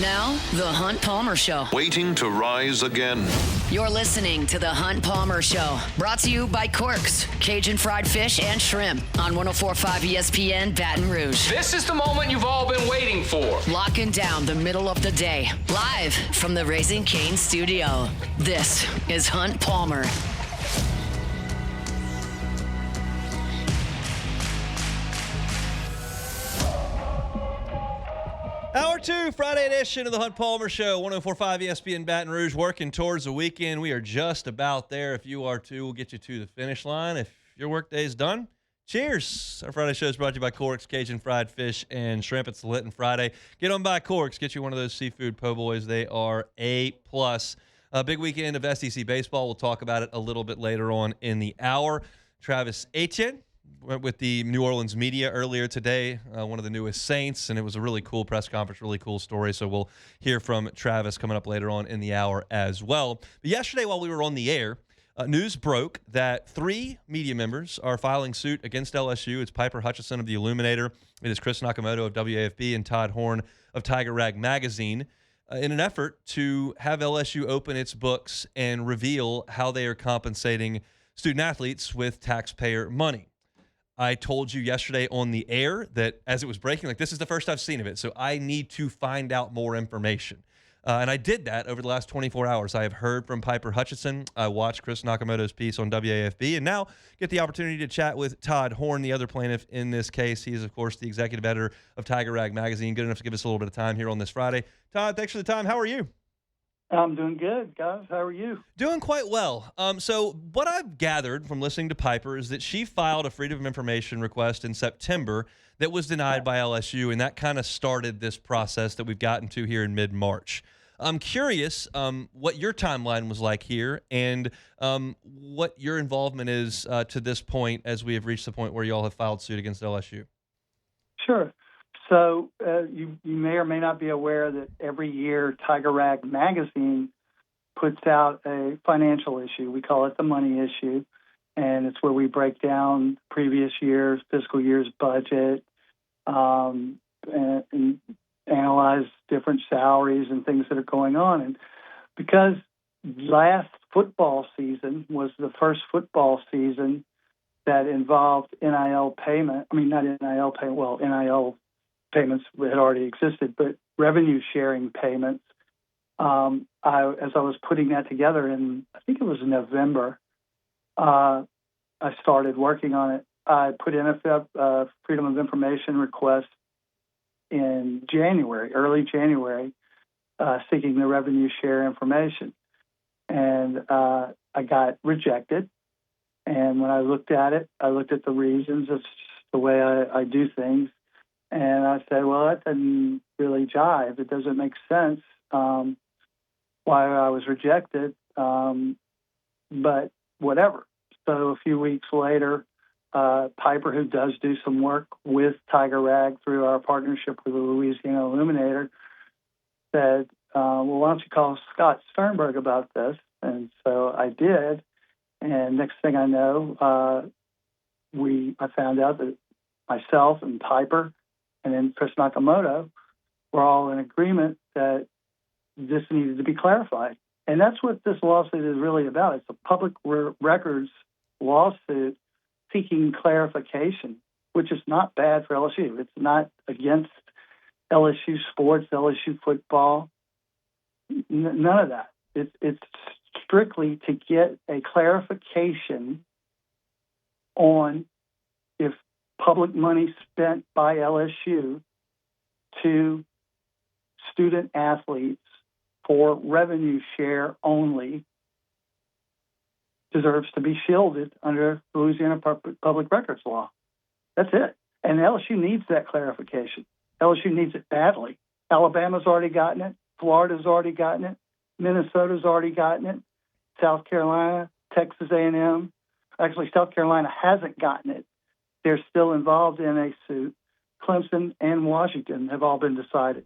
Now, The Hunt Palmer Show. Waiting to rise again. You're listening to The Hunt Palmer Show. Brought to you by Corks, Cajun fried fish and shrimp on 104.5 ESPN Baton Rouge. This is the moment you've all been waiting for. Locking down the middle of the day. Live from the Raising Cane studio. This is Hunt Palmer. Hour 2, Friday edition of the Hunt Palmer Show, 104.5 ESPN Baton Rouge, working towards the weekend. We are just about there. If you are too, we'll get you to the finish line. If your workday is done, cheers. Our Friday show is brought to you by Corks, Cajun fried fish and shrimp. It's Lit and Friday. Get on by Corks. Get you one of those seafood po' boys. They are A+. A big weekend of SEC baseball. We'll talk about it a little bit later on in the hour. Travis Etienne went with the New Orleans media earlier today, one of the newest Saints, and it was a really cool press conference, really cool story. So we'll hear from Travis coming up later on in the hour as well. But yesterday, while we were on the air, news broke that 3 media members are filing suit against LSU. It's Piper Hutchinson of the Illuminator, it is Chris Nakamoto of WAFB, and Todd Horne of Tiger Rag Magazine, in an effort to have LSU open its books and reveal how they are compensating student athletes with taxpayer money. I told you yesterday on the air that as it was breaking, this is the first I've seen of it, so I need to find out more information. And I did that over the last 24 hours. I have heard from Piper Hutchinson. I watched Chris Nakamoto's piece on WAFB, and now get the opportunity to chat with Todd Horne, the other plaintiff in this case. He is, of course, the executive editor of Tiger Rag Magazine. Good enough to give us a little bit of time here on this Friday. Todd, thanks for the time. How are you? I'm doing good, guys. How are you? Doing quite well. So what I've gathered from listening to Piper is that she filed a Freedom of Information request in September that was denied by LSU, and that kind of started this process that we've gotten to here in mid-March. I'm curious what your timeline was like here and what your involvement is to this point as we have reached the point where you all have filed suit against LSU. Sure. So you may or may not be aware that every year Tiger Rag Magazine puts out a financial issue. We call it the money issue, and it's where we break down previous year's, fiscal year's budget, and analyze different salaries and things that are going on. And because last football season was the first football season that involved NIL payment, NIL payments had already existed, but revenue sharing payments. As I was putting that together I think it was November, I started working on it. I put in a Freedom of Information request in January, early January, seeking the revenue share information. And I got rejected. And when I looked at it, I looked at the reasons. It's the way I do things. And I said, well, that doesn't really jive. It doesn't make sense why I was rejected, but whatever. So a few weeks later, Piper, who does do some work with Tiger Rag through our partnership with the Louisiana Illuminator, said, well, why don't you call Scott Sternberg about this? And so I did. And next thing I know, I found out that myself and Piper and then Chris Nakamoto were all in agreement that this needed to be clarified. And that's what this lawsuit is really about. It's a public records lawsuit seeking clarification, which is not bad for LSU. It's not against LSU sports, LSU football, none of that. It's strictly to get a clarification on if public money spent by LSU to student athletes for revenue share only deserves to be shielded under Louisiana public records law. That's it. And LSU needs that clarification. LSU needs it badly. Alabama's already gotten it. Florida's already gotten it. Minnesota's already gotten it. South Carolina, Texas A&M. Actually, South Carolina hasn't gotten it. They're still involved in a suit. Clemson and Washington have all been decided.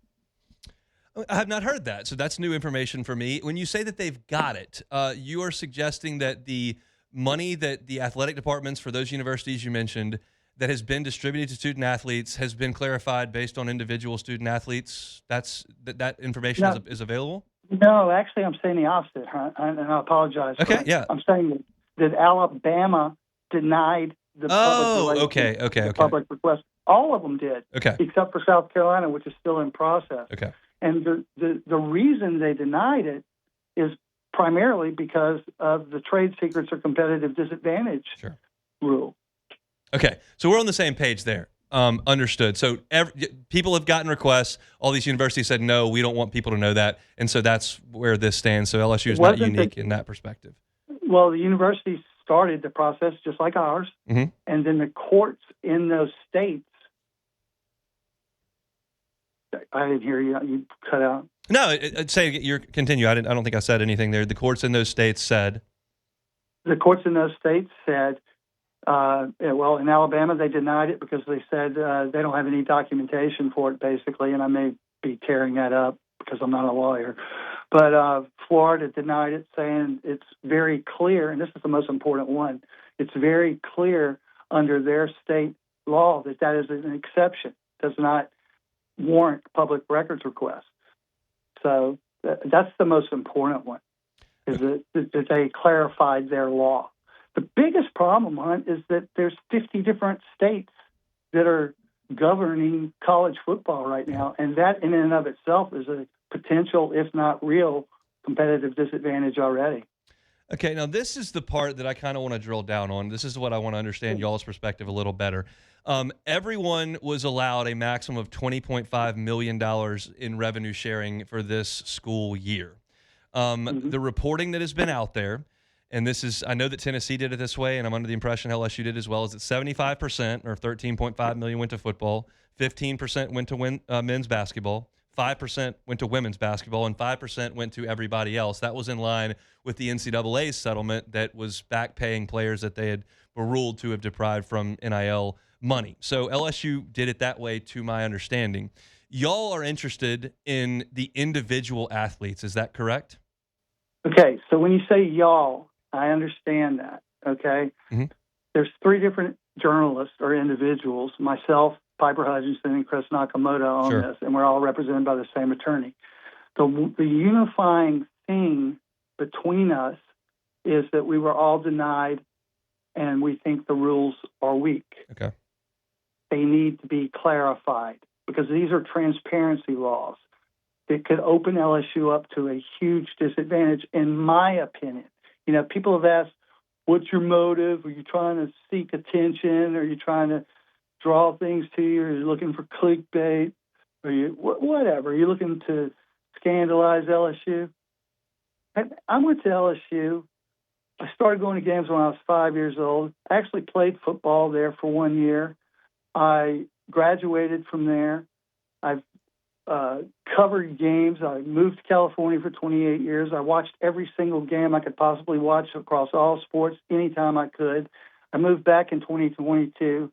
I have not heard that, so that's new information for me. When you say that they've got it, you are suggesting that the money that the athletic departments for those universities you mentioned that has been distributed to student athletes has been clarified based on individual student athletes? That information is available? No, actually, I'm saying the opposite, and I apologize. Okay, yeah. I'm saying that Alabama denied the public request. All of them did, except for South Carolina, which is still in process. Okay. And the reason they denied it is primarily because of the trade secrets or competitive disadvantage rule. Okay, so we're on the same page there. Understood. So people have gotten requests. All these universities said, no, we don't want people to know that. And so that's where this stands. So LSU is not unique in that perspective. Well, the universities started the process just like ours. And then the courts in those states, I didn't hear you. You cut out. No, continue. I don't think I said anything there. The courts in those states said. The courts in those states said, well, in Alabama, they denied it because they said they don't have any documentation for it, basically, and I may be tearing that up because I'm not a lawyer. But Florida denied it, saying it's very clear, and this is the most important one, it's very clear under their state law that is an exception, does not warrant public records requests. So that's the most important one, is that they clarified their law. The biggest problem, Hunt, is that there's 50 different states that are governing college football right now, and that in and of itself is a potential, if not real, competitive disadvantage already. Okay, now this is the part that I kind of want to drill down on. This is what I want to understand y'all's perspective a little better. Everyone was allowed a maximum of $20.5 million in revenue sharing for this school year. The reporting that has been out there, and this is, I know that Tennessee did it this way, and I'm under the impression LSU did as well, is that 75% or $13.5 million went to football, 15% went to men's basketball, 5% went to women's basketball, and 5% went to everybody else. That was in line with the NCAA's settlement that was back paying players that they were ruled to have deprived from NIL money. So LSU did it that way, to my understanding. Y'all are interested in the individual athletes. Is that correct? Okay, so when you say y'all, I understand that, okay? There's three different journalists or individuals, myself, Piper Hutchinson, and Chris Nakamoto on this, and we're all represented by the same attorney. The unifying thing between us is that we were all denied, and we think the rules are weak. Okay. They need to be clarified because these are transparency laws that could open LSU up to a huge disadvantage, in my opinion. You know, people have asked, what's your motive? Are you trying to seek attention? Are you trying to draw things to you? Are you looking for clickbait? Are you whatever? Are you looking to scandalize LSU? I went to LSU. I started going to games when I was 5 years old. I actually played football there for 1 year. I graduated from there. I've covered games. I moved to California for 28 years. I watched every single game I could possibly watch across all sports anytime I could. I moved back in 2022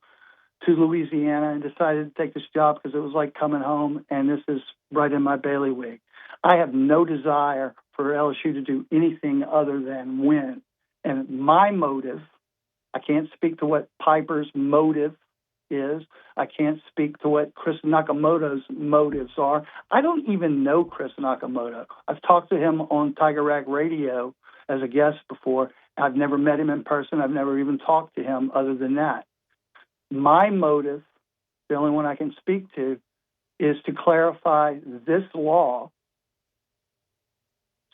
to Louisiana and decided to take this job because it was like coming home, and this is right in my bailiwick. I have no desire for LSU to do anything other than win. And my motive, I can't speak to what Piper's motive is. I can't speak to what Chris Nakamoto's motives are. I don't even know Chris Nakamoto. I've talked to him on Tiger Rack Radio as a guest before. I've never met him in person. I've never even talked to him other than that. My motive, the only one I can speak to, is to clarify this law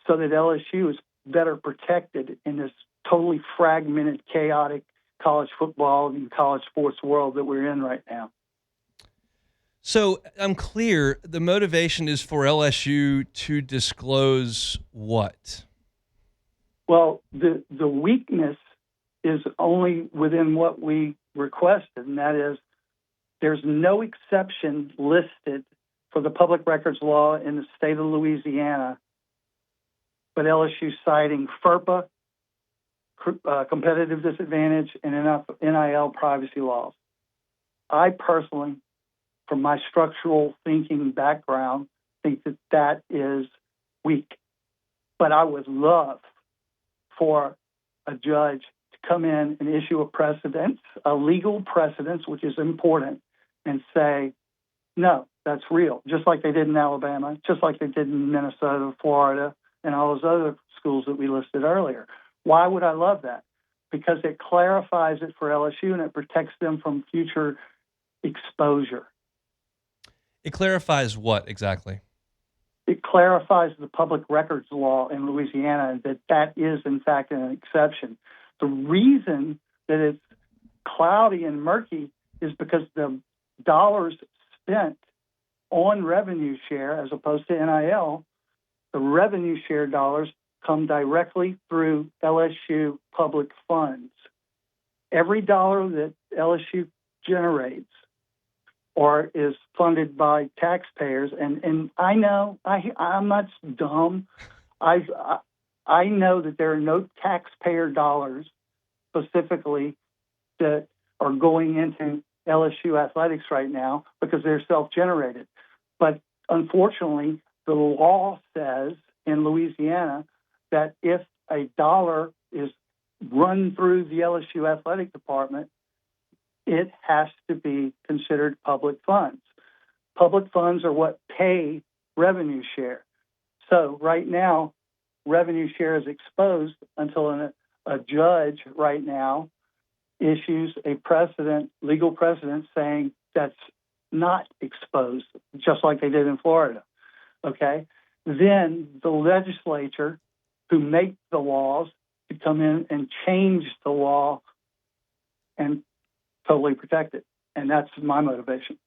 so that LSU is better protected in this totally fragmented, chaotic college football and college sports world that we're in right now. So I'm clear, the motivation is for LSU to disclose what? Well, the weakness is only within what we requested, and that is there's no exception listed for the public records law in the state of Louisiana, but LSU citing FERPA, competitive disadvantage, and NIL privacy laws. I personally, from my structural thinking background, think that is weak. But I would love for a judge to come in and issue a legal precedent, which is important, and say, no, that's real, just like they did in Alabama, just like they did in Minnesota, Florida, and all those other schools that we listed earlier. Why would I love that? Because it clarifies it for LSU and it protects them from future exposure. It clarifies what exactly? It clarifies the public records law in Louisiana that is, in fact, an exception. The reason that it's cloudy and murky is because the dollars spent on revenue share as opposed to NIL, the revenue share dollars come directly through LSU public funds. Every dollar that LSU generates or is funded by taxpayers, and I know I'm not dumb. I know that there are no taxpayer dollars specifically that are going into LSU athletics right now because they're self-generated. But unfortunately, the law says in Louisiana that if a dollar is run through the LSU athletic department, it has to be considered public funds. Public funds are what pay revenue share. So right now, revenue share is exposed until a judge right now issues a legal precedent saying that's not exposed, just like they did in Florida. Okay? Then the legislature who make the laws could come in and change the law and totally protect it. And that's my motivation.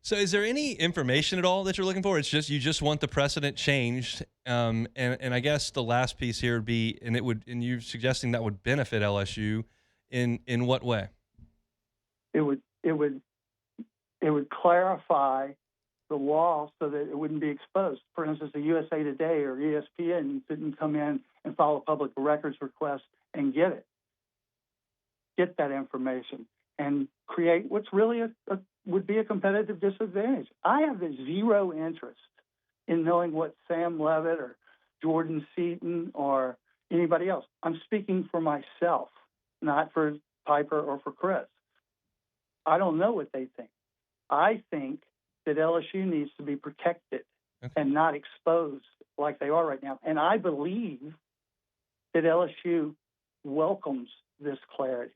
So is there any information at all that you're looking for? It's just you just want the precedent changed. And I guess the last piece here would be, and you're suggesting that would benefit LSU in what way? It would clarify the law so that it wouldn't be exposed. For instance, the USA Today or ESPN couldn't come in and file a public records request and get that information and create what's really would be a competitive disadvantage. I have zero interest in knowing what Sam Levitt or Jordan Seaton or anybody else. I'm speaking for myself, not for Piper or for Chris. I don't know what they think. I think that LSU needs to be protected and not exposed like they are right now. And I believe that LSU welcomes this clarity.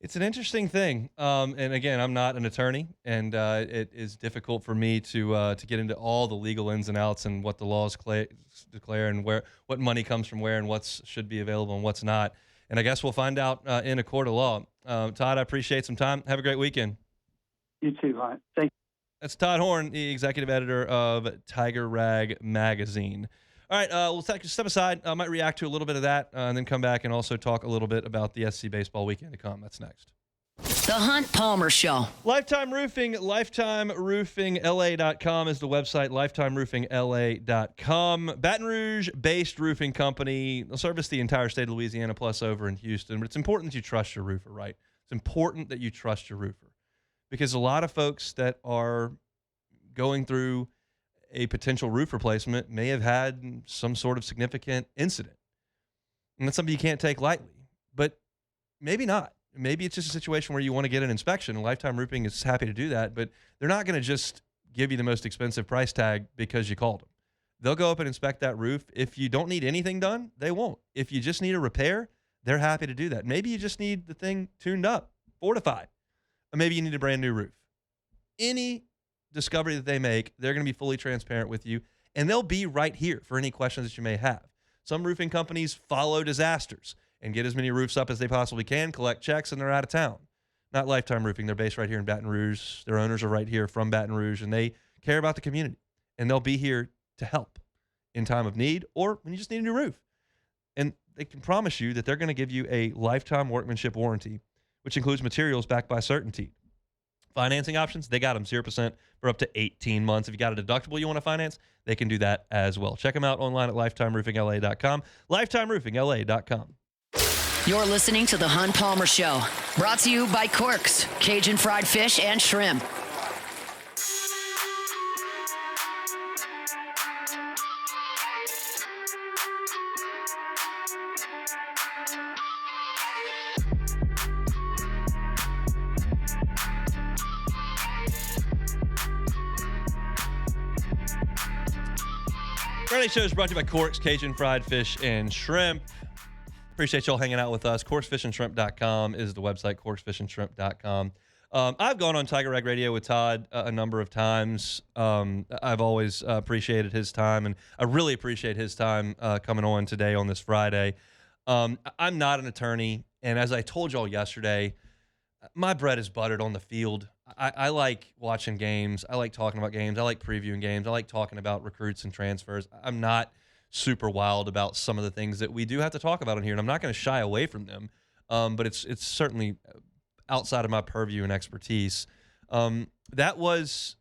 It's an interesting thing, and again, I'm not an attorney, and it is difficult for me to get into all the legal ins and outs and what the laws declare and what money comes from where and what should be available and what's not. And I guess we'll find out in a court of law. Todd, I appreciate some time. Have a great weekend. You too, Hunt. Thank you. That's Todd Horne, the executive editor of Tiger Rag Magazine. All right, we'll step aside. I might react to a little bit of that and then come back and also talk a little bit about the SC baseball weekend to come. That's next. The Hunt Palmer Show. Lifetime Roofing, lifetimeroofingla.com is the website, lifetimeroofingla.com. Baton Rouge-based roofing company. They'll service the entire state of Louisiana plus over in Houston, but it's important that you trust your roofer, right? It's important that you trust your roofer because a lot of folks that are going through a potential roof replacement may have had some sort of significant incident. And that's something you can't take lightly, but maybe not. Maybe it's just a situation where you want to get an inspection, and Lifetime Roofing is happy to do that, but they're not going to just give you the most expensive price tag because you called them. They'll go up and inspect that roof. If you don't need anything done, they won't. If you just need a repair, they're happy to do that. Maybe you just need the thing tuned up, fortified, or maybe you need a brand new roof. Any discovery that they make, they're going to be fully transparent with you, and they'll be right here for any questions that you may have. Some roofing companies follow disasters and get as many roofs up as they possibly can, collect checks, and they're out of town. Not Lifetime Roofing. They're based right here in Baton Rouge. Their owners are right here from Baton Rouge, and they care about the community, and they'll be here to help in time of need or when you just need a new roof. And they can promise you that they're going to give you a lifetime workmanship warranty, which includes materials backed by certainty. Financing options, they got them 0% for up to 18 months. If you got a deductible you want to finance, they can do that as well. Check them out online at lifetimeroofingla.com, lifetimeroofingla.com. You're listening to The Hunt Palmer Show, brought to you by Corks, Cajun fried fish and shrimp. Friday show is brought to you by Corks, Cajun Fried Fish and Shrimp. Appreciate y'all hanging out with us. CorksFishandShrimp.com is the website, CorksFishandShrimp.com. I've gone on Tiger Rag Radio with Todd a number of times. I've always appreciated his time, and I really appreciate his time coming on today on this Friday. I'm not an attorney, and as I told y'all yesterday, my bread is buttered on the field. I like watching games. I like talking about games. I like previewing games. I like talking about recruits and transfers. I'm not super wild about some of the things that we do have to talk about in here, and I'm not going to shy away from them. But it's certainly outside of my purview and expertise. That was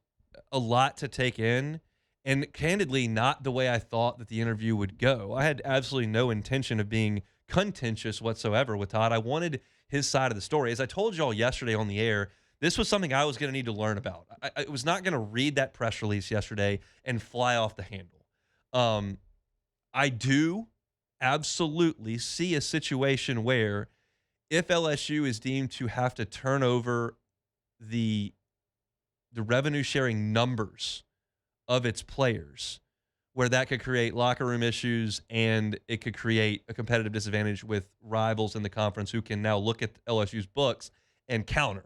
a lot to take in, and candidly, not the way I thought that the interview would go. I had absolutely no intention of being contentious whatsoever with Todd. I wanted his side of the story. As I told y'all yesterday on the air, this was something I was going to need to learn about. I was not going to read that press release yesterday and fly off the handle. I do absolutely see a situation where if LSU is deemed to have to turn over the revenue sharing numbers of its players, where that could create locker room issues and it could create a competitive disadvantage with rivals in the conference who can now look at LSU's books and counter,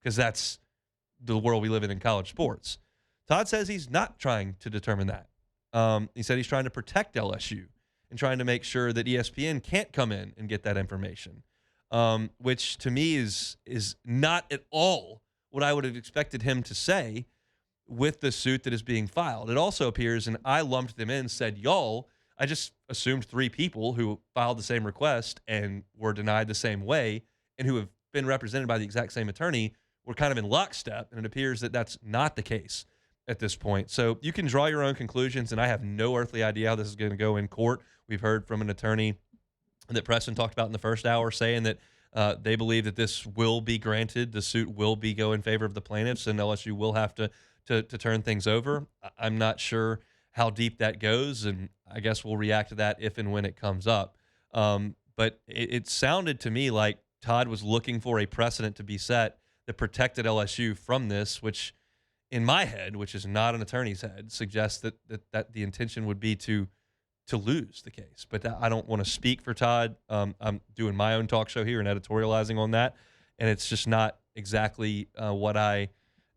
because that's the world we live in college sports. Todd says he's not trying to determine that. He said he's trying to protect LSU and trying to make sure that ESPN can't come in and get that information, which to me is not at all what I would have expected him to say with the suit that is being filed. It also appears, and I lumped them in, said y'all, I just assumed three people who filed the same request and were denied the same way and who have been represented by the exact same attorney were kind of in lockstep, and it appears that that's not the case at this point. So you can draw your own conclusions, and I have no earthly idea how this is going to go in court. We've heard from an attorney that Preston talked about in the first hour saying that they believe that this will be granted. The suit will go in favor of the plaintiffs, and LSU will have to turn things over. I'm not sure how deep that goes, and I guess we'll react to that if and when it comes up. But it sounded to me like Todd was looking for a precedent to be set that protected LSU from this, which in my head, which is not an attorney's head, suggests that the intention would be to lose the case. But I don't want to speak for Todd. I'm doing my own talk show here and editorializing on that, and it's just not exactly what I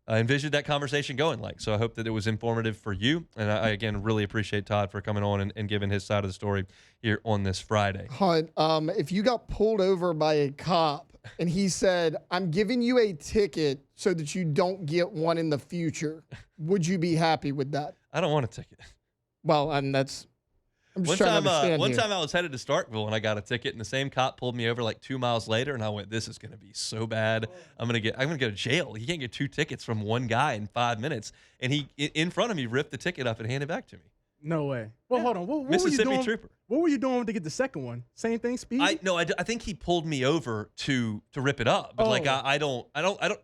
envisioned that conversation going like. So I hope that it was informative for you, and I again, really appreciate Todd for coming on and giving his side of the story here on this Friday. Hunt, if you got pulled over by a cop and he said, I'm giving you a ticket so that you don't get one in the future, would you be happy with that? I don't want a ticket. Well, and that's... One time I was headed to Starkville and I got a ticket, and the same cop pulled me over like 2 miles later, and I went, "This is going to be so bad. I'm gonna go to jail." He can't get 2 tickets from one guy in 5 minutes, and he in front of me ripped the ticket up and handed it back to me. No way. Well, hold on. What Mississippi were you doing? trooper. What were you doing to get the second one? Same thing, speed. I think he pulled me over to rip it up, but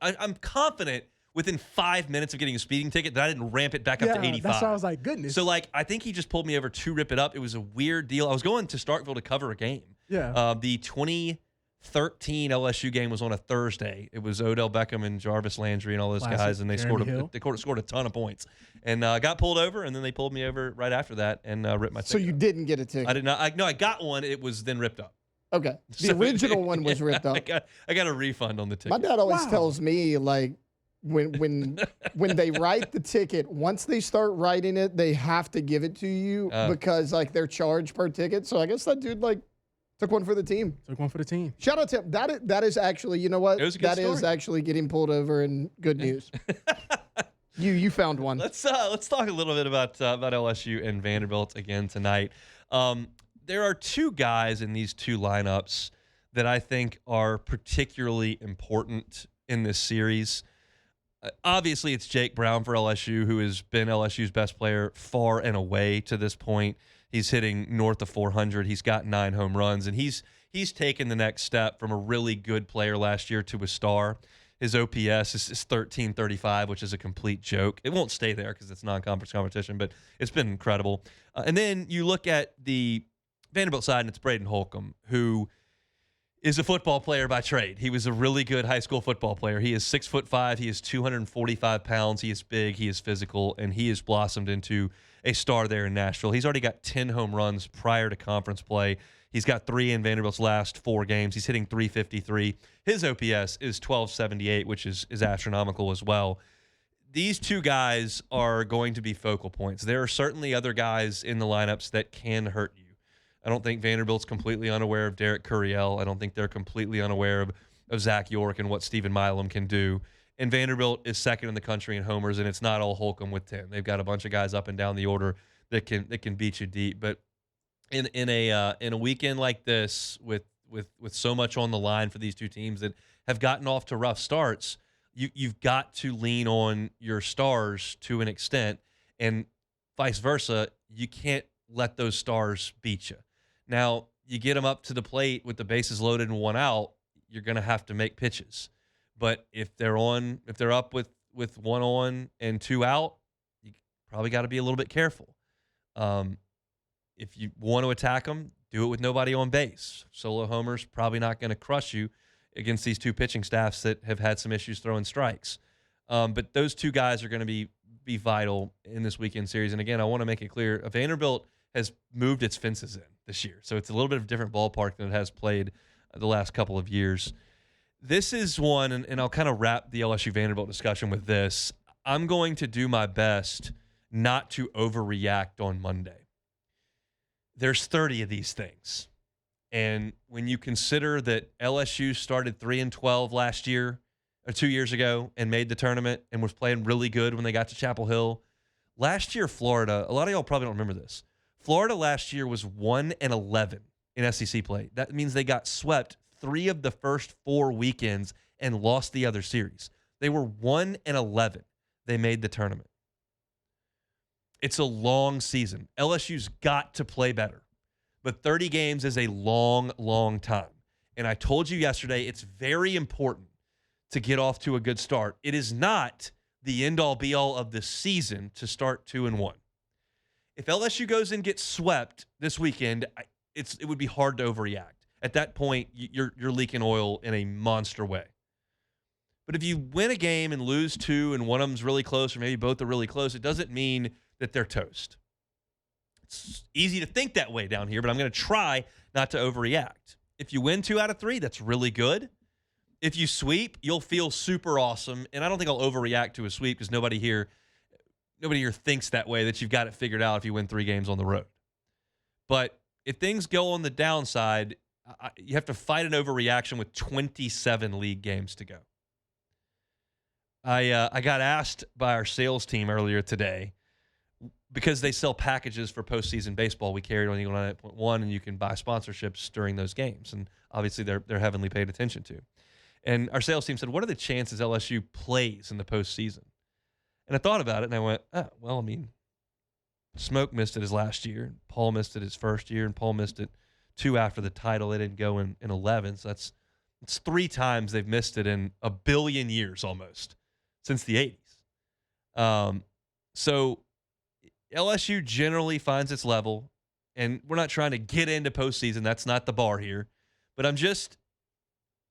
I'm confident within 5 minutes of getting a speeding ticket that I didn't ramp it back up to 85. That's why I was like, goodness. So, I think he just pulled me over to rip it up. It was a weird deal. I was going to Starkville to cover a game. Yeah. The 2013 LSU game was on a Thursday. It was Odell Beckham and Jarvis Landry and all those guys, and they scored a ton of points. And got pulled over, and then they pulled me over right after that and ripped my ticket. So you didn't get a ticket? I did not. I got one. It was then ripped up. Okay. The original one was ripped up. I got a refund on the ticket. My dad always tells me, like, when they write the ticket, once they start writing it, they have to give it to you because like they're charged per ticket. So I guess that dude like took one for the team. Shout out to him. That is actually, you know what? It was a good story. Is actually getting pulled over and good news. You found one. Let's talk a little bit about LSU and Vanderbilt again tonight. There are two guys in these two lineups that I think are particularly important in this series. Obviously, it's Jake Brown for LSU, who has been LSU's best player far and away to this point. He's hitting north of 400. He's got 9 home runs, and he's taken the next step from a really good player last year to a star. His OPS is 1335, which is a complete joke. It won't stay there because it's non-conference competition, but it's been incredible. And then you look at the Vanderbilt side, and it's Braden Holcomb, who is a football player by trade. He was a really good high school football player. He is 6'5". He is 245 pounds. He is big. He is physical, and he has blossomed into a star there in Nashville. He's already got 10 home runs prior to conference play. He's got 3 in Vanderbilt's last 4 games. He's hitting .353. His OPS is 1278, which is astronomical as well. These two guys are going to be focal points. There are certainly other guys in the lineups that can hurt you. I don't think Vanderbilt's completely unaware of Derek Curiel. I don't think they're completely unaware of Zach York and what Stephen Milam can do. And Vanderbilt is second in the country in homers, and it's not all Holcomb with 10. They've got a bunch of guys up and down the order that can beat you deep. But in a weekend like this, with so much on the line for these two teams that have gotten off to rough starts, you've got to lean on your stars to an extent, and vice versa. You can't let those stars beat you. Now, you get them up to the plate with the bases loaded and 1 out, you're going to have to make pitches. But if they're up with 1 on and 2 out, you probably got to be a little bit careful. If you want to attack them, do it with nobody on base. Solo homers probably not going to crush you against these two pitching staffs that have had some issues throwing strikes. But those two guys are going to be vital in this weekend series. And again, I want to make it clear, Vanderbilt has moved its fences in this year. So it's a little bit of a different ballpark than it has played the last couple of years. This is one, and I'll kind of wrap the LSU Vanderbilt discussion with this. I'm going to do my best not to overreact on Monday. There's 30 of these things. And when you consider that LSU started 3-12 last year, or 2 years ago, and made the tournament and was playing really good when they got to Chapel Hill. Last year, Florida, a lot of y'all probably don't remember this. Florida last year was 1-11 in SEC play. That means they got swept 3 of the first 4 weekends and lost the other series. They were 1-11. They made the tournament. It's a long season. LSU's got to play better. But 30 games is a long, long time. And I told you yesterday, it's very important to get off to a good start. It is not the end-all, be-all of the season to start 2-1. If LSU goes and gets swept this weekend, it would be hard to overreact. At that point, you're leaking oil in a monster way. But if you win a game and lose 2 and one of them's really close, or maybe both are really close, it doesn't mean that they're toast. It's easy to think that way down here, but I'm going to try not to overreact. If you win 2 out of 3, that's really good. If you sweep, you'll feel super awesome. And I don't think I'll overreact to a sweep because nobody here thinks that way, that you've got it figured out if you win 3 games on the road. But if things go on the downside, you have to fight an overreaction with 27 league games to go. I got asked by our sales team earlier today, because they sell packages for postseason baseball. We carry it on Eagle 98.1, and you can buy sponsorships during those games. And obviously they're heavily paid attention to. And our sales team said, what are the chances LSU plays in the postseason? And I thought about it, and I went, well, I mean, Smoke missed it his last year. Paul missed it his first year, and Paul missed it 2 after the title. They didn't go in 11. So it's 3 times they've missed it in a billion years almost, since the 80s. So LSU generally finds its level, and we're not trying to get into postseason. That's not the bar here. But I'm just,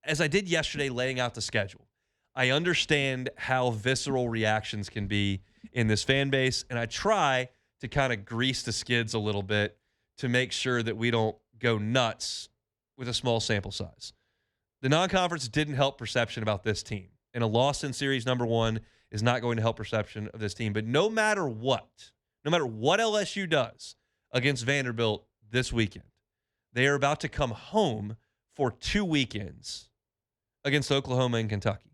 as I did yesterday, laying out the schedule. I understand how visceral reactions can be in this fan base, and I try to kind of grease the skids a little bit to make sure that we don't go nuts with a small sample size. The non-conference didn't help perception about this team, and a loss in series number 1 is not going to help perception of this team. But no matter what LSU does against Vanderbilt this weekend, they are about to come home for 2 weekends against Oklahoma and Kentucky.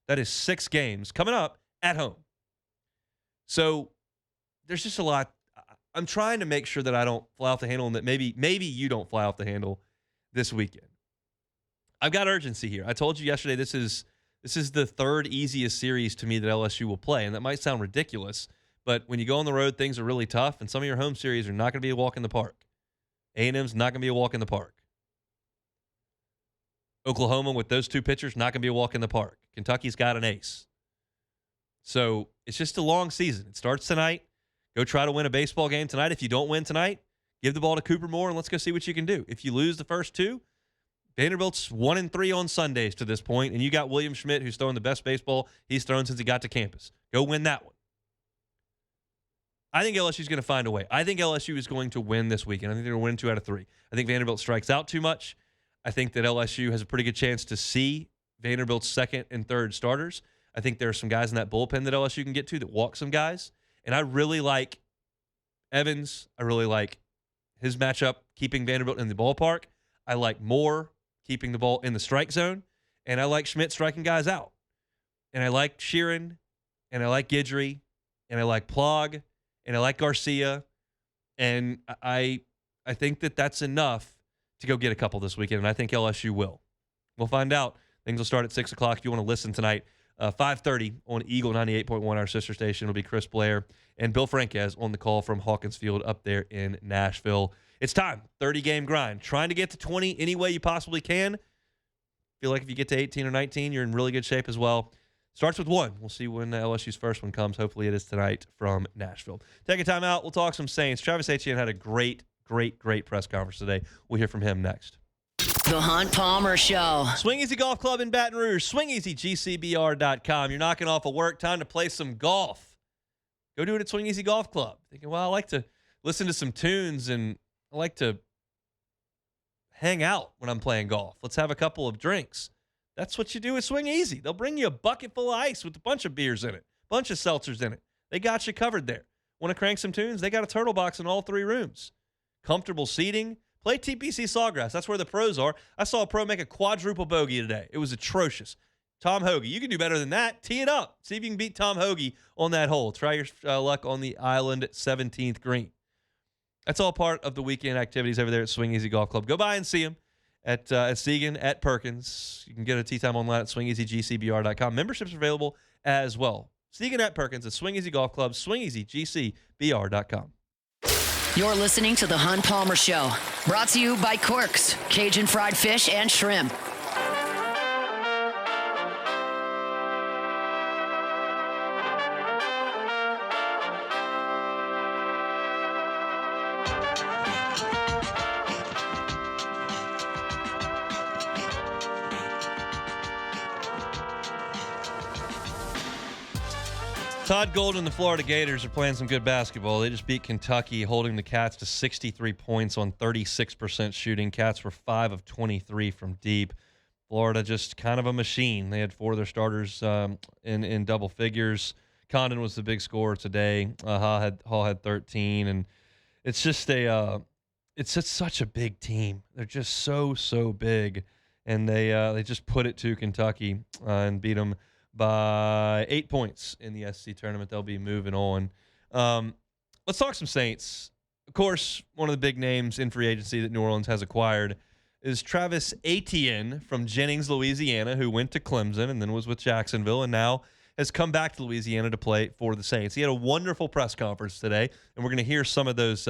That is 6 games coming up at home. So there's just a lot. I'm trying to make sure that I don't fly off the handle, and that maybe you don't fly off the handle this weekend. I've got urgency here. I told you yesterday this is the 3rd easiest series to me that LSU will play, and that might sound ridiculous, but when you go on the road, things are really tough, and some of your home series are not going to be a walk in the park. A&M's not going to be a walk in the park. Oklahoma, with those 2 pitchers, not going to be a walk in the park. Kentucky's got an ace. So it's just a long season. It starts tonight. Go try to win a baseball game tonight. If you don't win tonight, give the ball to Cooper Moore, and let's go see what you can do. If you lose the first 2, Vanderbilt's 1-3 on Sundays to this point, and you got William Schmidt, who's throwing the best baseball he's thrown since he got to campus. Go win that one. I think LSU's going to find a way. I think LSU is going to win this weekend. I think they're going to win 2 out of 3. I think Vanderbilt strikes out too much. I think that LSU has a pretty good chance to see Vanderbilt's second and third starters. I think there are some guys in that bullpen that LSU can get to that walk some guys. And I really like Evans. I really like his matchup keeping Vanderbilt in the ballpark. I like Moore keeping the ball in the strike zone. And I like Schmidt striking guys out. And I like Sheeran. And I like Guidry. And I like Plog. And I like Garcia. And I think that that's enough to go get a couple this weekend. And I think LSU will. We'll find out. Things will start at 6 o'clock. If you want to listen tonight, 5:30 on Eagle 98.1, our sister station. It'll be Chris Blair and Bill Franquez on the call from Hawkins Field up there in Nashville. It's time. 30-game grind. Trying to get to 20 any way you possibly can. Feel like if you get to 18 or 19, you're in really good shape as well. Starts with 1. We'll see when LSU's first one comes. Hopefully it is tonight from Nashville. Take a time out. We'll talk some Saints. Travis Etienne had a great press conference today. We'll hear from him next. The Hunt Palmer Show. Swing Easy Golf Club in Baton Rouge. SwingEasyGCBR.com. You're knocking off of work. Time to play some golf. Go do it at Swing Easy Golf Club. Thinking, well, I like to listen to some tunes and I like to hang out when I'm playing golf. Let's have a couple of drinks. That's what you do at Swing Easy. They'll bring you a bucket full of ice with a bunch of beers in it, a bunch of seltzers in it. They got you covered there. Want to crank some tunes? They got a turtle box in all 3 rooms. Comfortable seating. Play TPC Sawgrass. That's where the pros are. I saw a pro make a quadruple bogey today. It was atrocious. Tom Hoagie. You can do better than that. Tee it up. See if you can beat Tom Hoagie on that hole. Try your luck on the Island 17th green. That's all part of the weekend activities over there at Swing Easy Golf Club. Go by and see them at Segan, at Perkins. You can get a tee time online at swingeasygcbr.com. Memberships are available as well. Segan at Perkins at Swing Easy Golf Club, swingeasygcbr.com. You're listening to The Hunt Palmer Show. Brought to you by Corks, Cajun fried fish and shrimp. Todd Gold and the Florida Gators are playing some good basketball. They just beat Kentucky, holding the Cats to 63 points on 36% shooting. Cats were 5 of 23 from deep. Florida just kind of a machine. They had 4 of their starters in double figures. Condon was the big scorer today. Hall had 13, and it's just such a big team. They're just so big, and they just put it to Kentucky and beat them by 8 points in the SEC tournament. They'll be moving on. Let's talk some Saints. Of course, one of the big names in free agency that New Orleans has acquired is Travis Etienne from Jennings, Louisiana, who went to Clemson and then was with Jacksonville and now has come back to Louisiana to play for the Saints. He had a wonderful press conference today, and we're going to hear some of those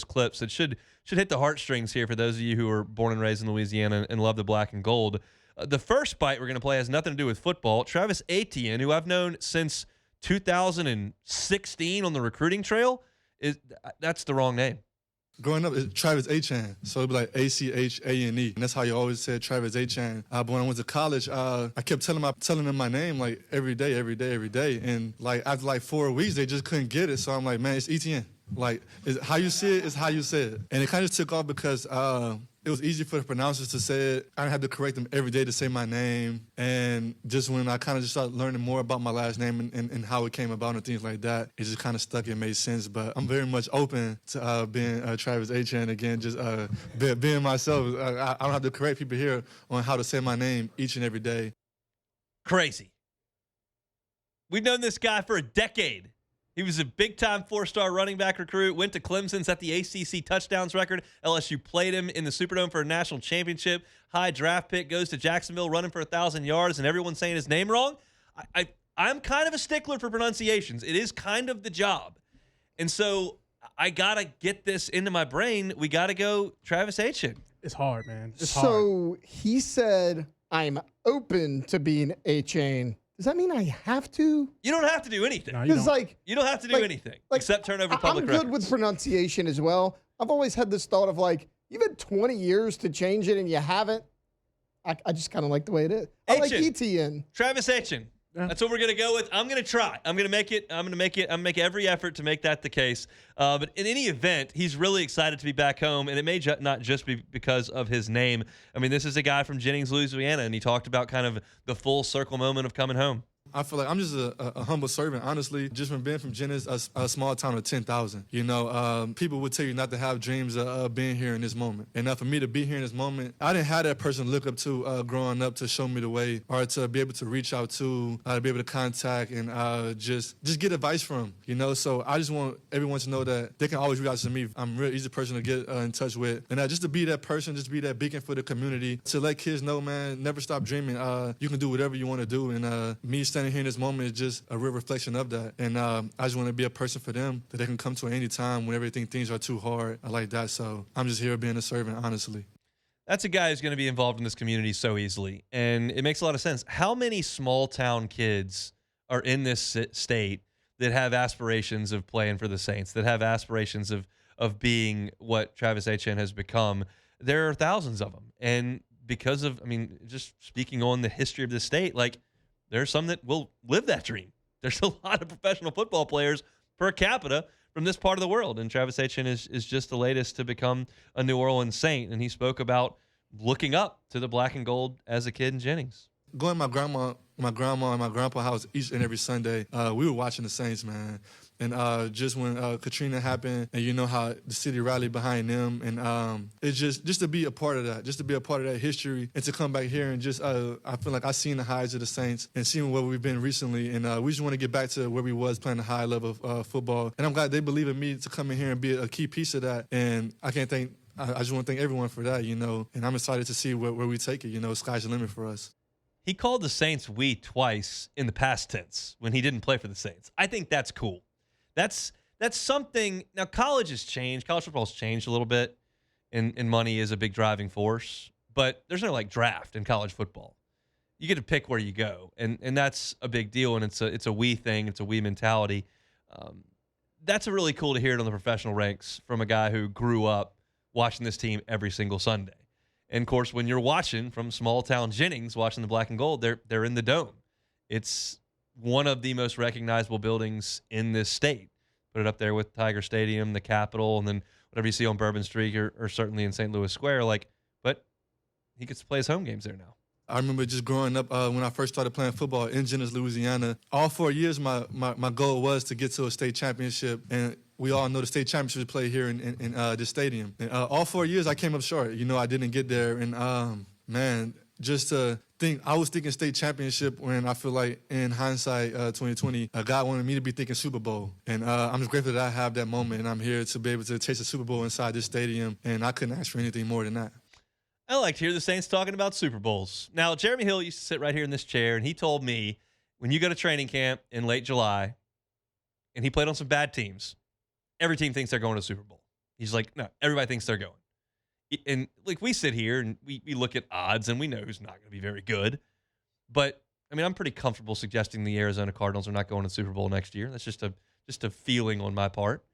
clips that should hit the heartstrings here for those of you who are born and raised in Louisiana and love the black and gold. The first bite we're going to play has nothing to do with football. Travis Etienne, who I've known since 2016 on the recruiting trail, that's the wrong name. Growing up, it's Travis Etienne, so it'd be like Achane, and that's how you always said Travis Etienne. But when I went to college, I kept telling them my name like every day, and like after like 4 weeks, they just couldn't get it. So I'm like, man, it's Etienne. Like, how you see it is how you say it, and it kind of took off because it was easy for the pronouncers to say it. I didn't have to correct them every day to say my name. And just when I kind of just started learning more about my last name and how it came about and things like that, it just kind of stuck and made sense. But I'm very much open to being Travis Etienne again, just being myself. I don't have to correct people here on how to say my name each and every day. Crazy. We've known this guy for a decade. He was a big-time 4-star running back recruit, went to Clemson, set the ACC touchdowns record. LSU played him in the Superdome for a national championship. High draft pick, goes to Jacksonville running for 1,000 yards, and everyone's saying his name wrong. I'm kind of a stickler for pronunciations. It is kind of the job. And so I got to get this into my brain. We got to go Travis Etienne. It's hard, man. It's hard. So he said, I'm open to being Etienne. Does that mean I have to? You don't have to do anything. Because you don't have to do anything except turn over public records. I'm good with pronunciation as well. I've always had this thought of like, you've had 20 years to change it and you haven't. I just kind of like the way it is. I like Etienne. Etienne. Travis Etienne. Yeah. That's what we're gonna go with. I'm gonna try. I'm gonna make every effort to make that the case. But in any event, he's really excited to be back home, and it may not just be because of his name. I mean, this is a guy from Jennings, Louisiana, and he talked about kind of the full circle moment of coming home. I feel like I'm just a humble servant, honestly. Just from being from Jennings, a small town of 10,000. You know, people would tell you not to have dreams of being here in this moment. And for me to be here in this moment, I didn't have that person to look up to growing up to show me the way or to be able to reach out to be able to contact and just get advice from. You know, so I just want everyone to know that they can always reach out to me. I'm a real easy person to get in touch with. And just to be that person, just be that beacon for the community, to let kids know, man, never stop dreaming. You can do whatever you want to do. And me standing here in this moment is just a real reflection of that. And I just want to be a person for them that they can come to at any time whenever they think things are too hard. I like that. So I'm just here being a servant, honestly. That's a guy who's going to be involved in this community so easily. And it makes a lot of sense. How many small town kids are in this state that have aspirations of playing for the Saints, that have aspirations of being what Travis Etienne has become? There are thousands of them. And because of, I mean, just speaking on the history of this state, like, there's some that will live that dream. There's a lot of professional football players per capita from this part of the world, and Travis Etienne is just the latest to become a New Orleans Saint, and he spoke about looking up to the black and gold as a kid in Jennings. Going to my grandma and my grandpa's house each and every Sunday, we were watching the Saints, man. And just when Katrina happened, and you know how the city rallied behind them, and it's just to be a part of that, just to be a part of that history, and to come back here and just I feel like I've seen the highs of the Saints and seeing where we've been recently, and we just want to get back to where we was playing a high level of football. And I'm glad they believe in me to come in here and be a key piece of that. And I just want to thank everyone for that, you know. And I'm excited to see where we take it. You know, sky's the limit for us. He called the Saints we twice in the past tense when he didn't play for the Saints. I think that's cool. That's something. Now, college has changed. College football's changed a little bit, and money is a big driving force. But there's no, like, draft in college football. You get to pick where you go, and that's a big deal, and it's a we thing. It's a we mentality. That's really cool to hear it on the professional ranks from a guy who grew up watching this team every single Sunday. And, of course, when you're watching from small-town Jennings, watching the black and gold, they're in the Dome. It's one of the most recognizable buildings in this state. Put it up there with Tiger Stadium, the Capitol, and then whatever you see on Bourbon Street or certainly in St. Louis Square. But he gets to play his home games there now. I remember just growing up when I first started playing football in Jennings, Louisiana. All 4 years, my goal was to get to a state championship, and we all know the state championship is played here in this stadium. And all 4 years, I came up short. You know, I didn't get there, and man, just to think, I was thinking state championship when I feel like in hindsight, 2020, God wanted me to be thinking Super Bowl. And I'm just grateful that I have that moment, and I'm here to be able to taste the Super Bowl inside this stadium, and I couldn't ask for anything more than that. I like to hear the Saints talking about Super Bowls. Now, Jeremy Hill used to sit right here in this chair, and he told me when you go to training camp in late July, and he played on some bad teams, every team thinks they're going to the Super Bowl. He's like, no, everybody thinks they're going. And like we sit here and we look at odds, and we know who's not going to be very good. But, I mean, I'm pretty comfortable suggesting the Arizona Cardinals are not going to the Super Bowl next year. That's just a feeling on my part.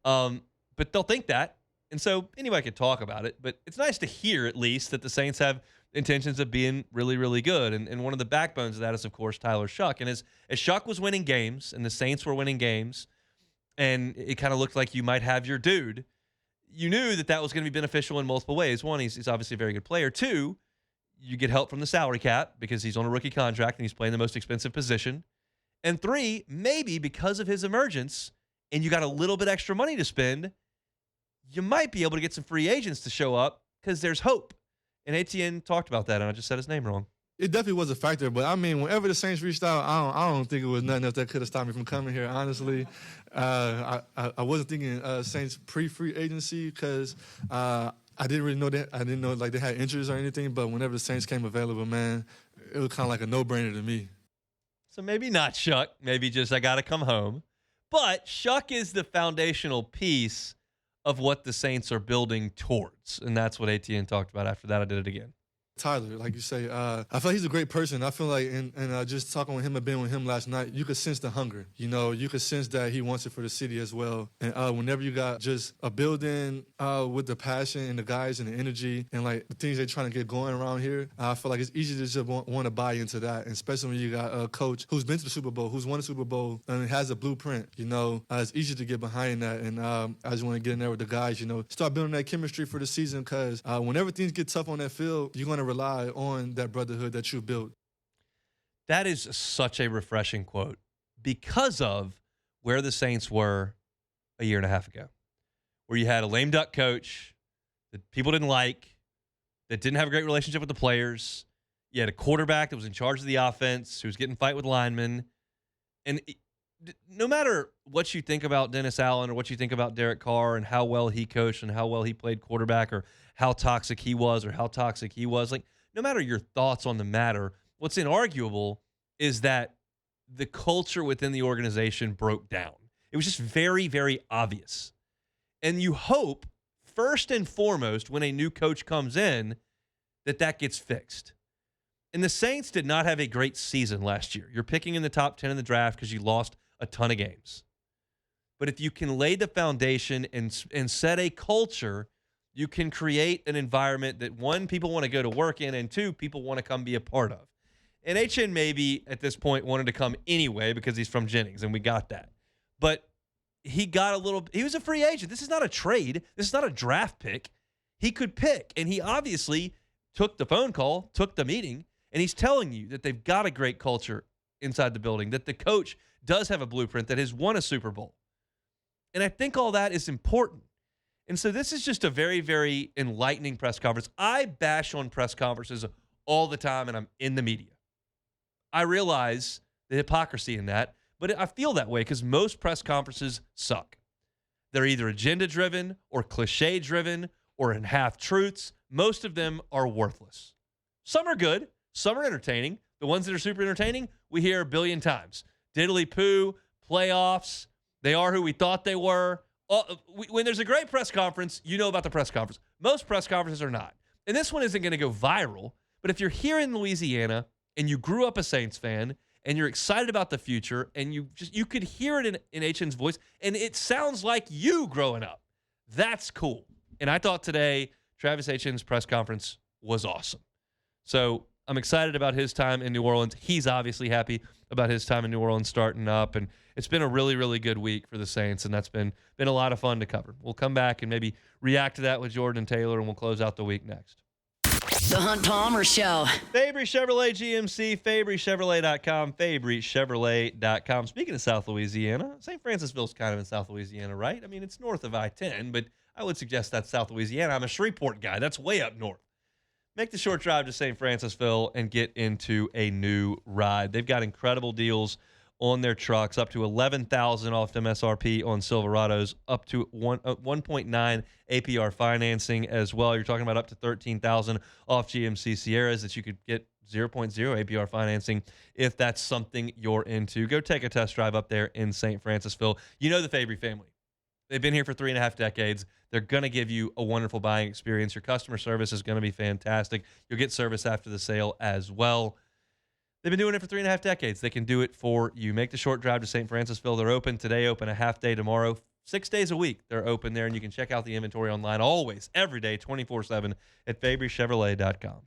But they'll think that. And so anybody could talk about it, but it's nice to hear at least that the Saints have intentions of being really, really good. And one of the backbones of that is, of course, Tyler Shuck. And as Shuck was winning games and the Saints were winning games, and it kind of looked like you might have your dude, you knew that was going to be beneficial in multiple ways. One, he's obviously a very good player. Two, you get help from the salary cap because he's on a rookie contract and he's playing the most expensive position. And three, maybe because of his emergence and you got a little bit extra money to spend, you might be able to get some free agents to show up because there's hope. And Etienne talked about that, and I just said his name wrong. It definitely was a factor, but I mean, whenever the Saints reached out, I don't think it was nothing else that could have stopped me from coming here. Honestly, I wasn't thinking Saints pre-free agency because I didn't really know that. I didn't know like they had injuries or anything. But whenever the Saints came available, man, it was kind of like a no-brainer to me. So maybe not Shuck. Maybe just I got to come home. But Shuck is the foundational piece of what the Saints are building towards, and that's what Etienne talked about. After that, I did it again. Tyler, like you say, I feel like he's a great person. I feel like, and just talking with him and being with him last night, you could sense the hunger. You know, you could sense that he wants it for the city as well. And whenever you got just a building with the passion and the guys and the energy and like the things they're trying to get going around here, I feel like it's easy to just want to buy into that. And especially when you got a coach who's been to the Super Bowl, who's won a Super Bowl, and has a blueprint. You know, it's easy to get behind that. And I just want to get in there with the guys. You know, start building that chemistry for the season because whenever things get tough on that field, you're going to rely on that brotherhood that you built. That is such a refreshing quote because of where the Saints were a year and a half ago, where you had a lame duck coach that people didn't like, that didn't have a great relationship with the players. You had a quarterback that was in charge of the offense, who was getting in fight with linemen. And no matter what you think about Dennis Allen or what you think about Derek Carr and how well he coached and how well he played quarterback or how toxic he was or how toxic he was, like, no matter your thoughts on the matter, what's inarguable is that the culture within the organization broke down. It was just very, very obvious. And you hope, first and foremost, when a new coach comes in, that gets fixed. And the Saints did not have a great season last year. You're picking in the top 10 in the draft because you lost a ton of games. But if you can lay the foundation and set a culture, you can create an environment that, one, people want to go to work in, and two, people want to come be a part of. And Etienne maybe at this point wanted to come anyway because he's from Jennings, and we got that. But he was a free agent. This is not a trade. This is not a draft pick. He could pick, and he obviously took the phone call, took the meeting, and he's telling you that they've got a great culture inside the building, that the coach does have a blueprint, that has won a Super Bowl. And I think all that is important. And so this is just a very, very enlightening press conference. I bash on press conferences all the time, and I'm in the media. I realize the hypocrisy in that, but I feel that way because most press conferences suck. They're either agenda-driven or cliche-driven or in half-truths. Most of them are worthless. Some are good. Some are entertaining. The ones that are super entertaining, we hear a billion times. Diddly-poo, playoffs, they are who we thought they were. When there's a great press conference, you know about the press conference. Most press conferences are not. And this one isn't going to go viral, but if you're here in Louisiana and you grew up a Saints fan and you're excited about the future and you could hear it in Etienne's voice and it sounds like you growing up, that's cool. And I thought today Travis Etienne's press conference was awesome. So I'm excited about his time in New Orleans. He's obviously happy about his time in New Orleans starting up, and it's been a really, really good week for the Saints, and that's been a lot of fun to cover. We'll come back and maybe react to that with Jordan and Taylor, and we'll close out the week next. The Hunt Palmer Show. Fabry Chevrolet GMC, FabryChevrolet.com, FabryChevrolet.com. Speaking of South Louisiana, St. Francisville's kind of in South Louisiana, right? I mean, it's north of I-10, but I would suggest that's South Louisiana. I'm a Shreveport guy. That's way up north. Make the short drive to St. Francisville and get into a new ride. They've got incredible deals on their trucks, up to $11,000 off MSRP on Silverados, up to 1.9 APR financing as well. You're talking about up to $13,000 off GMC Sierras that you could get 0.0 APR financing if that's something you're into. Go take a test drive up there in St. Francisville. You know the Fabry family. They've been here for 3.5 decades. They're going to give you a wonderful buying experience. Your customer service is going to be fantastic. You'll get service after the sale as well. They've been doing it for 3.5 decades. They can do it for you. Make the short drive to St. Francisville. They're open today, open a half day tomorrow. 6 days a week they're open there, and you can check out the inventory online always, every day, 24/7 at FabryChevrolet.com.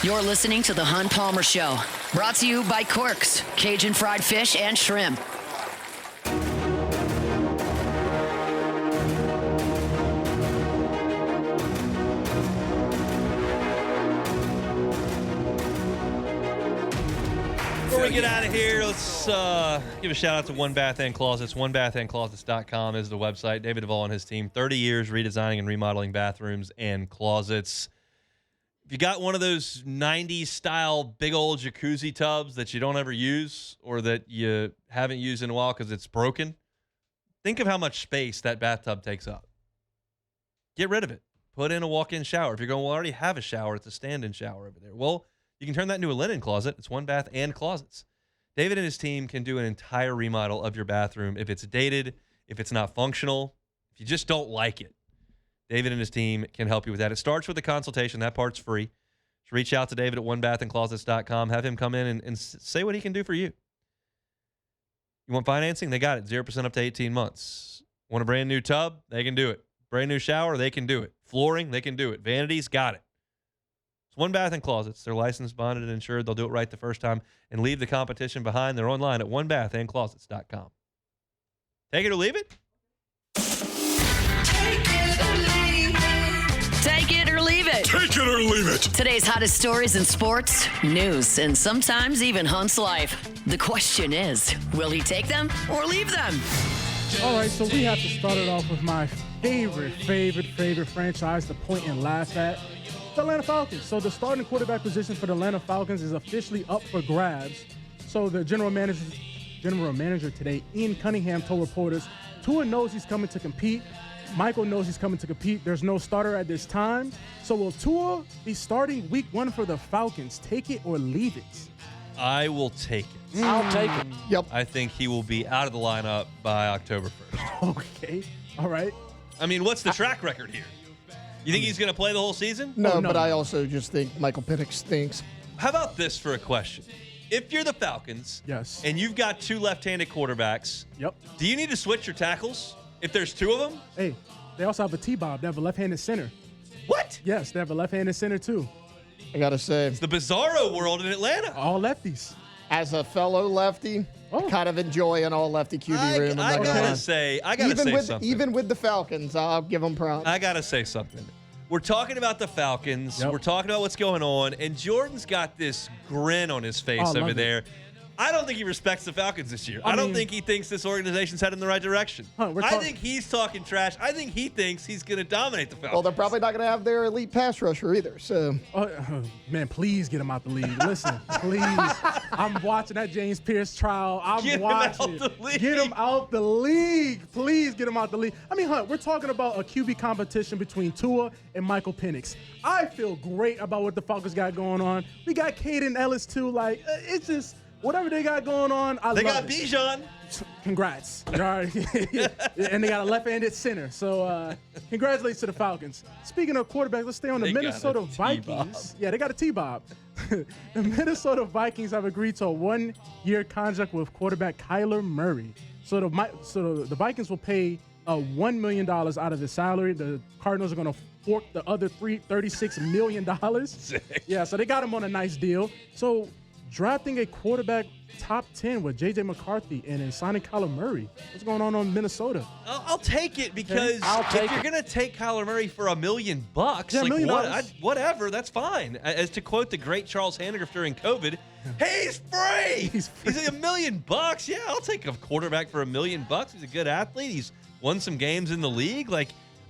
You're listening to The Hunt Palmer Show, brought to you by Quirks, Cajun fried fish and shrimp. Before we get out of here, let's give a shout out to One Bath and Closets. OneBathAndClosets.com is the website. David Duvall and his team, 30 years redesigning and remodeling bathrooms and closets. If you got one of those 90s style big old jacuzzi tubs that you don't ever use or that you haven't used in a while because it's broken, think of how much space that bathtub takes up. Get rid of it. Put in a walk-in shower. If you're going to already have a shower, it's a stand-in shower over there. Well, you can turn that into a linen closet. It's One Bath and Closets. David and his team can do an entire remodel of your bathroom if it's dated, if it's not functional, if you just don't like it. David and his team can help you with that. It starts with a consultation. That part's free. Just reach out to David at onebathandclosets.com. Have him come in and say what he can do for you. You want financing? They got it. 0% up to 18 months. Want a brand new tub? They can do it. Brand new shower? They can do it. Flooring? They can do it. Vanities? Got it. It's One Bath and Closets. They're licensed, bonded, and insured. They'll do it right the first time and leave the competition behind. They're online at onebathandclosets.com. Take it or leave it? Take it or leave it. Take it or leave it. Today's hottest stories in sports, news, and sometimes even Hunt's life. The question is, will he take them or leave them? All right, so we have to start it off with my favorite franchise to point and laugh at, the Atlanta Falcons. So the starting quarterback position for the Atlanta Falcons is officially up for grabs. So the general manager today, Ian Cunningham, told reporters, Tua knows he's coming to compete. Michael knows he's coming to compete. There's no starter at this time. So will Tua be starting week 1 for the Falcons? Take it or leave it? I will take it. I'll take it. Yep. I think he will be out of the lineup by October 1st. Okay. All right. I mean, what's the track record here? You think he's going to play the whole season? No, but I also just think Michael Penix stinks. How about this for a question? If you're the Falcons, Yes. and you've got 2 left-handed quarterbacks, Yep. do you need to switch your tackles if there's 2 of them? Hey, they also have a T-Bob. They have a left-handed center. What? Yes, they have a left-handed center too. I got to say, It's the bizarro world in Atlanta. All lefties. as a fellow lefty, I kind of enjoy an all-lefty QB room. I gotta say something. Even with the Falcons, I'll give them props. I gotta say something. We're talking about the Falcons. Yep. We're talking about what's going on, and Jordan's got this grin on his face Oh, I love over it. there. I don't think he respects the Falcons this year. I don't mean- think he thinks this organization's headed in the right direction. I think he's talking trash. I think he thinks he's going to dominate the Falcons. Well, they're probably not going to have their elite pass rusher either. So, Man, please get him out the league. Listen, please. I'm watching that James Pierce trial. Get him watching. out the league. Get him out the league. Please get him out the league. I mean, Hunt, we're talking about a QB competition between Tua and Michael Penix. I feel great about what the Falcons got going on. We got Caden Ellis too. Like, it's just whatever they got going on. They love got it. Bijan. Congrats. All right. And they got a left-handed center. So congratulations to the Falcons. Speaking of quarterbacks, let's stay on the They got Minnesota a T-Bob. Vikings. Yeah, they got a T-Bob. The Minnesota Vikings have agreed to a 1-year contract with quarterback Kyler Murray. So the Vikings will pay $1 million out of his salary. The Cardinals are going to fork the other $36 million. Sick. Yeah, so they got him on a nice deal. So drafting a quarterback top 10 with J.J. McCarthy and then signing Kyler Murray. What's going on Minnesota? I'll take it because if you're going to take Kyler Murray for $1 million, Yeah, $1 million. Whatever, that's fine. As to quote the great Charles Handgraf during COVID, he's free. He's free. He's $1 million. Yeah, I'll take a quarterback for $1 million. He's a good athlete. He's won some games in the league. Like,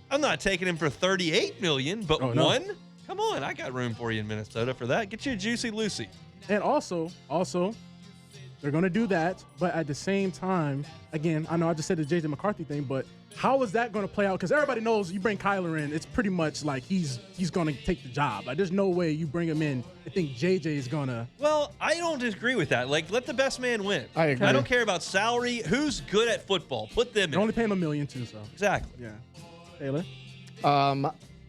I'm not taking him for $38 million, but one? Come on, I got room for you in Minnesota for that. Get you a Juicy Lucy. And also, they're going to do that. But at the same time, again, I know I just said the J.J. McCarthy thing, but how is that going to play out? Because everybody knows you bring Kyler in, it's pretty much like he's going to take the job. Like, there's no way you bring him in and think J.J. is going to. Well, I don't disagree with that. Like, let the best man win. I agree. I don't care about salary. Who's good at football? Put them They're in. only paying him $1 million too, so. Exactly. Yeah. Taylor?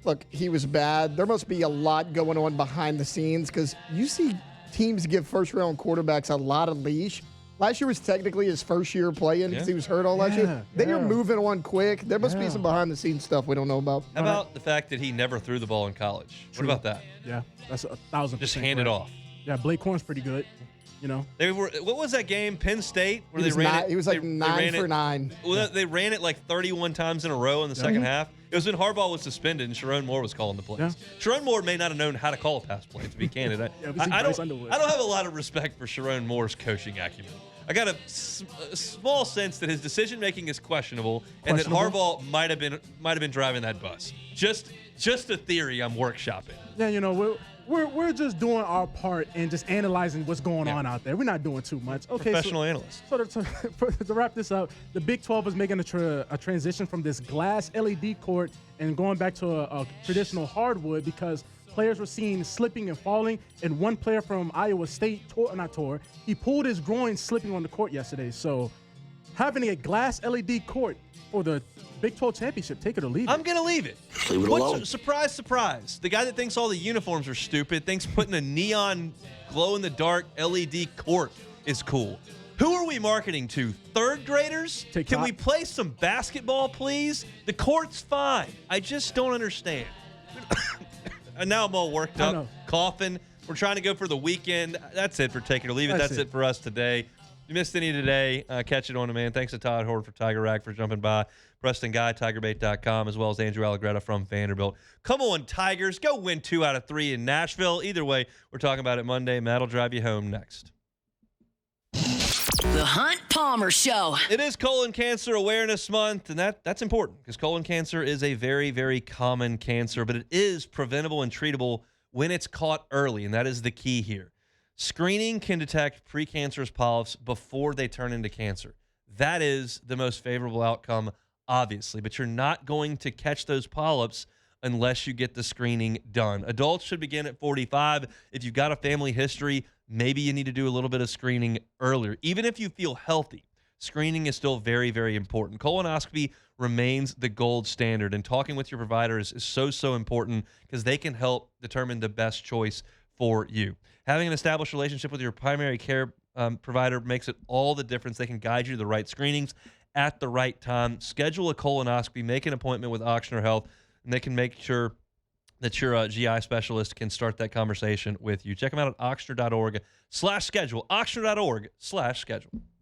look, he was bad. There must be a lot going on behind the scenes because you see teams give first-round quarterbacks a lot of leash. Last year was technically his first year playing because he was hurt all last year. Then you're moving on quick. There must be some behind-the-scenes stuff we don't know about. How about the fact that he never threw the ball in college? What about that? Yeah, that's 1,000%. Just hand it off. Yeah, Blake Corn's pretty good. You know, They were. What was that game? Penn State, where He they was, ran not, it. he was like they 9 ran for it, 9. Well, they ran it like 31 times in a row in the second half. It was when Harbaugh was suspended and Sharon Moore was calling the plays. Yeah. Sharon Moore may not have known how to call a pass play, to be candid. I don't have a lot of respect for Sharon Moore's coaching acumen. I got a small sense that his decision making is questionable, and that Harbaugh might have been driving that bus. Just a theory I'm workshopping. Yeah, you know, we're just doing our part and just analyzing what's going on out there. We're not doing too much. Okay, Professional analyst. So to wrap this up, the Big 12 is making a transition from this glass LED court and going back to a traditional hardwood because players were seen slipping and falling. And one player from Iowa State he pulled his groin slipping on the court yesterday. So having a glass LED court for the Big 12 championship. Take it or leave it. I'm going to leave it. Leave it alone. Surprise, surprise. The guy that thinks all the uniforms are stupid thinks putting a neon glow-in-the-dark LED court is cool. Who are we marketing to? Third graders? TikTok. Can we play some basketball, please? The court's fine. I just don't understand. And now I'm all worked up, coughing. We're trying to go for the weekend. That's it for Take It or Leave It. That's it for us today. If you missed any today, catch it on demand. Thanks to Todd Horne for Tiger Rack for jumping by. Preston Guy, TigerBait.com, as well as Andrew Allegretta from Vanderbilt. Come on, Tigers. Go win 2 out of 3 in Nashville. Either way, we're talking about it Monday. Matt will drive you home next. The Hunt Palmer Show. It is Colon Cancer Awareness Month, and that's important because colon cancer is a very, very common cancer, but it is preventable and treatable when it's caught early, and that is the key here. Screening can detect precancerous polyps before they turn into cancer. That is the most favorable outcome, obviously, but you're not going to catch those polyps unless you get the screening done. Adults should begin at 45. If you've got a family history, maybe you need to do a little bit of screening earlier. Even if you feel healthy, screening is still very, very important. Colonoscopy remains the gold standard, and talking with your providers is so important because they can help determine the best choice for you. Having an established relationship with your primary care provider makes it all the difference. They can guide you to the right screenings at the right time. Schedule a colonoscopy, make an appointment with Ochsner Health, and they can make sure that your GI specialist can start that conversation with you. Check them out at oxner.org/schedule, oxner.org/schedule.